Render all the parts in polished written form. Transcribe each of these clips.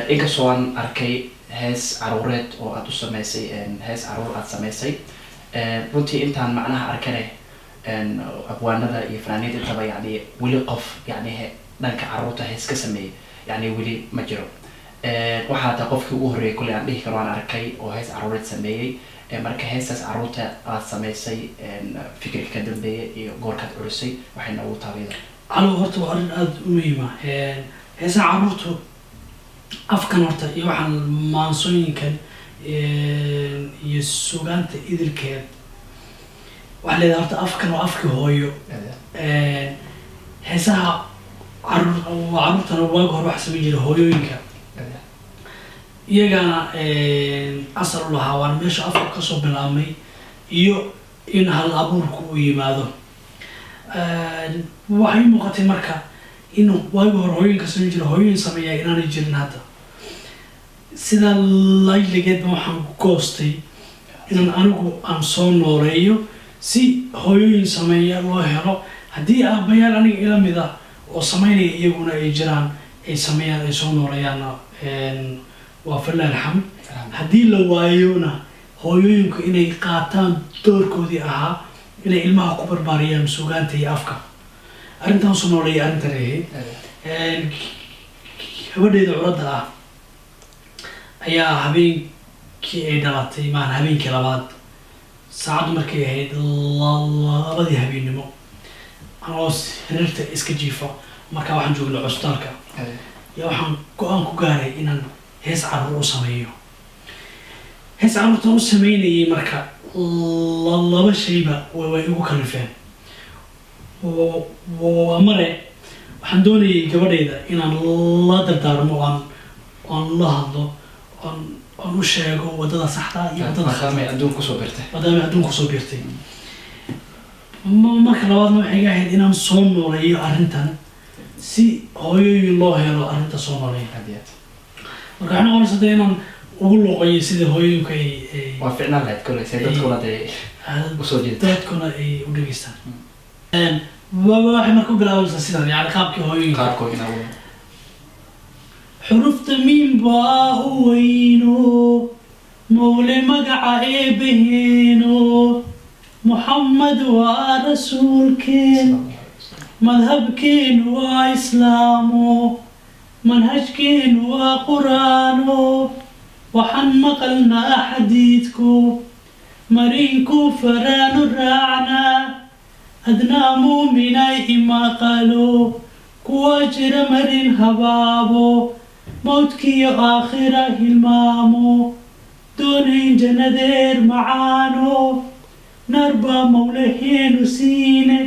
inkastoo aan arkay hees caruureed oo aad u samaysay hees caruur aad samaysay runtii intaan macnaha arkane abwaanada iyo fanaaniinta intaba yani weli qof yani dhanka caruurta hees ka sameeyay yani weli ma jiro waxaa taa qofkii ugu horreeyay kulli aan dhihi karo aan arkay oo hees caruureed sameeyey marka heestaas caruurta aad samaysay fikirka ka dambeeyay iyo goorkaad curisay waxayna ugu taageeda alo horta waa arrin aada u muhiima heesaha caruurtu afkan horta iyo waxaan maansooyinkan iyo sugaanta idilkeed waxaa leedahay horta afkan waa afkii hooyo heesaha caruurtana waaga hore waxa samayn jiray hooyooyinka iyagana asal u lahaa waan meesha afka kasoo bilaabmay iyo in hal abuurku u yimaado waxay muuqatay marka in waaga hore hooyooyinka samayn jira hooyooyin sameeyaa inaanay jirin hadda sidaa layligeedba waxaan goostay inaan anigu aan soo nooleeyo si hooyooyin sameeya loo helo haddii aabayaal aniga ila mid ah oo samaynaya iyaguna ay jiraan ay sameeyaan ay soo nooleeyaanna waa falilah alxamd haddii la waayona hooyooyinku inay qaataan doorkoodii ahaa inay ilmaha ku barbaariyaan sugaanta iyo afka arrintan soo nooleeya arrintan ahayd gabadheeda curadda ah ayaa habeenkii ay dhalatay maan habeenkii labaad saacaddu markay ahayd labadii habeennimo anoo sariirta iska jiifo markaa waxaan joognay cusbitaalka yaa waxaan go-aan ku gaaray inaan hees caruur u sameeyo hees caruurtan u sameynayay marka laba shayba way igu kalifeen mare waxaan doonayay gabadhayda inaan la dardaarmo aan la hadlo aan u sheego wadada saxda iyo wadada maadaama adduunka kusoo birtay marka labaadna waxay iga ahayd inaan soo nooleeyo arrintan si hooyooyin loo helo arrinta soo nooleeya marka waxay noqonaysa dee inaan ugu luuqayo sida hooyooyinku ay waa ficnaan lahayd kolleysa dadkuna dee usoo jeedta dadkuna ay u dhageystaan waxay marka u bilaabaysaa sidan yani qaabkii hooyooyinka qaabkoodina xurufta miinbaa u weyno mawle magaca eebbaheeno محمد ورسولكين مذهبكين وإسلامه منهجكين وقرآنه وحن مقلنا حديثكو مرينكو فران الرعنا أدنامو من أي ما قالوا كواجر مرين هبابو موتكي آخرة المامو دونين جندير معانو نربى مولهين وسينة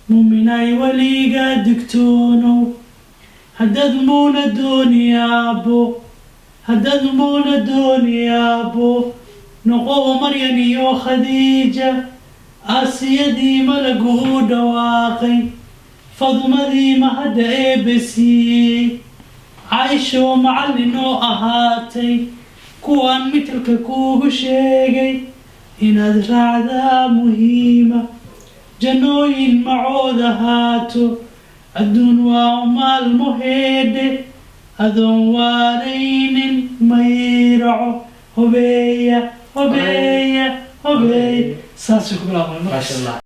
مؤمناي وليقا دكتونو هددمون الدنيا بو هددمون الدنيا بو نقوى مريم يو خديجة آسيا دي ملقو دواقي فضمة دي مهدى بسي عايشو معلنو أهاتي كوان مثلك كوغو شيغي inaad raacdaa muhiima jannooyin macooda haato adduun waa maalmo heedhe adoon waaraynin mayraco hobeeya saasay ku bilaabmay